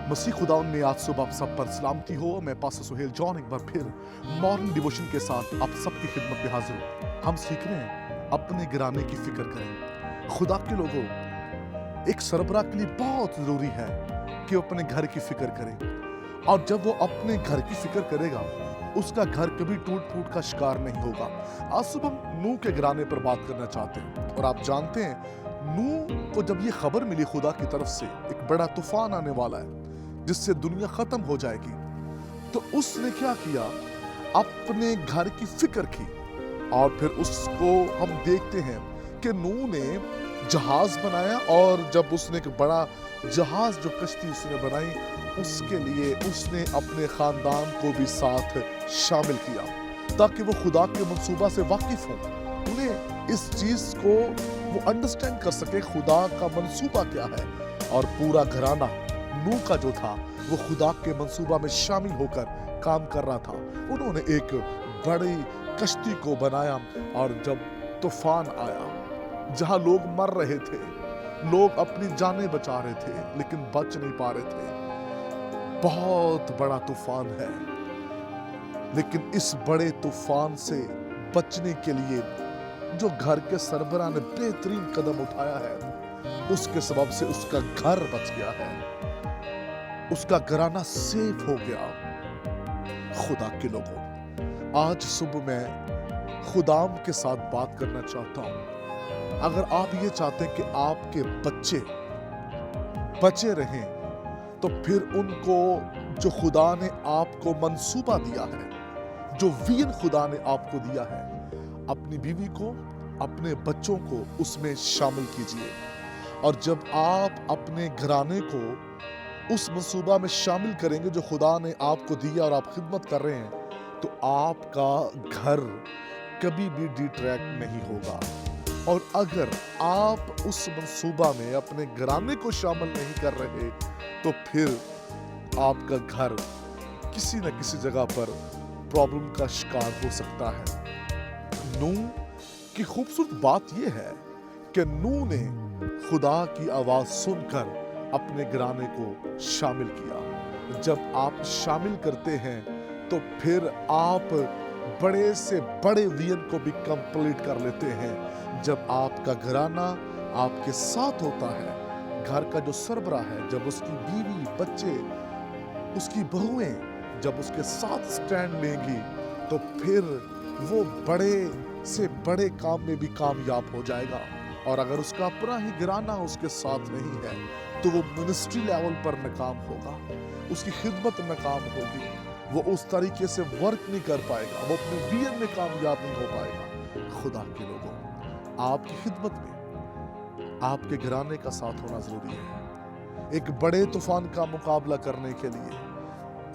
मसीह खुदावन में आज सुबह आप सब पर सलामती हो। मैं पास्टर सुहेल जॉन एक बार फिर मॉर्निंग डिवोशन के साथ आप सबकी खिदमत में हाजिर हूँ। हम सीख रहे हैं अपने गिराने की फिक्र करें। खुदा के लोगों, एक सरबराह के लिए बहुत जरूरी है कि वो अपने घर की फिक्र करे, और जब वो अपने घर की फिक्र करेगा उसका घर कभी टूट फूट का शिकार नहीं होगा। आज सुबह हम नूह के गिराने पर बात करना चाहते हैं। और आप जानते हैं, नूह को जब ये खबर मिली खुदा की तरफ से एक बड़ा तूफान आने वाला है जिससे दुनिया खत्म हो जाएगी, तो उसने क्या किया? अपने घर की फिक्र की। और फिर उसको हम देखते हैं कि नूह ने जहाज बनाया, और जब उसने एक बड़ा जहाज जो कश्ती उसने बनाई, उसके लिए उसने अपने खानदान को भी साथ शामिल किया ताकि वो खुदा के मंसूबा से वाकिफ हों, उन्हें इस चीज को वो अंडरस्टैंड कर सके खुदा का मंसूबा क्या है। और पूरा घराना नूह का जो था वो खुदा के मंसूबा में शामिल होकर काम कर रहा था। उन्होंने एक बड़ी कश्ती को बनाया, और जब तूफान आया, जहां लोग मर रहे थे, लोग अपनी जानें बचा रहे थे लेकिन बच नहीं पा रहे थे, बहुत बड़ा तूफान है। लेकिन इस बड़े तूफान से बचने के लिए जो घर के सरबराह ने बेहतरीन कदम उठाया है, उसके सबब से उसका घर बच गया है, उसका घराना सेफ हो गया। खुदा के लोगों, आज सुबह मैं खुदाम के साथ बात करना चाहता हूं। अगर आप ये चाहते हैं कि आपके बच्चे बचे रहें, तो फिर उनको जो खुदा ने आपको मंसूबा दिया है, जो विजन खुदा ने आपको दिया है, अपनी बीवी को, अपने बच्चों को उसमें शामिल कीजिए। और जब आप अपने घराने को उस मंसूबा में शामिल करेंगे जो खुदा ने आपको दिया और आप खिदमत कर रहे हैं, तो आपका घर कभी भी डिट्रैक्ट नहीं होगा। और अगर आप उस मंसूबा में अपने घराने को शामिल नहीं कर रहे, तो फिर आपका घर किसी न किसी जगह पर प्रॉब्लम का शिकार हो सकता है। नूह की खूबसूरत बात यह है कि नूह ने खुदा की आवाज सुनकर अपने घराने को शामिल किया। जब आप शामिल करते हैं तो फिर आप बड़े से बड़े विजन को भी कंप्लीट कर लेते हैं। जब आपका घराना आपके साथ होता है, घर का जो सरबराह है, जब उसकी बीवी, बच्चे, उसकी बहुएं जब उसके साथ स्टैंड लेंगी, तो फिर वो बड़े से बड़े काम में भी कामयाब हो जाएगा। और अगर उसका अपना ही घराना उसके साथ नहीं है, तो वो मिनिस्ट्री लेवल पर नाकाम होगा, उसकी खिदमत नाकाम होगी, वो उस तरीके से वर्क नहीं कर पाएगा, वो अपने विजन में कामयाब नहीं हो पाएगा। खुदा के लोगों, आपकी खिदमत में आपके घराने का साथ होना जरूरी है। एक बड़े तूफान का मुकाबला करने के लिए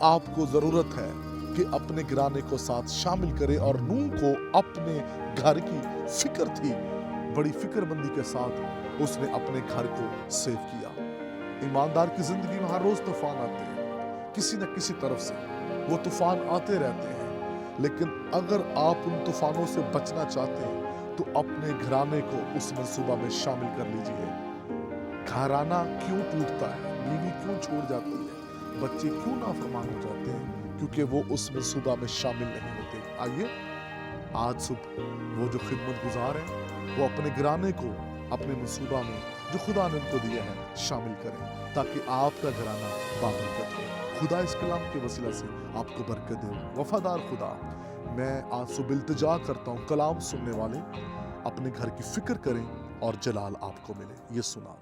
आपको जरूरत है कि अपने घराने को साथ शामिल करें। और नूह को अपने घर की फिक्र थी, बड़ी फिक्रमंदी के साथ उसने अपने घर को सेव किया। ईमानदार की जिंदगी में हर रोज तूफान आते हैं, किसी न किसी तरफ से वो तूफान आते रहते हैं। लेकिन अगर आप उन तूफानों से बचना चाहते हैं, तो अपने घराने को उस मंसूबा में शामिल कर लीजिए। घराना क्यों टूटता है, बीवी क्यों छोड़ जाती है, बच्चे क्यों नाफरमान हो जाते हैं? क्योंकि वो उस मंसूबा में शामिल नहीं होते। आइए आज सुबह वो जो खिदमत गुजार हैं, वो अपने घराने को अपने मंसूबा में जो खुदा ने उनको दिया है शामिल करें, ताकि आपका घराना बाबरकत हो। खुदा इस कलाम के वसीला से आपको बरकत दे। वफादार खुदा, मैं आज सुबह इल्तिजा करता हूँ, कलाम सुनने वाले अपने घर की फिक्र करें और जलाल आपको मिले। ये सुना।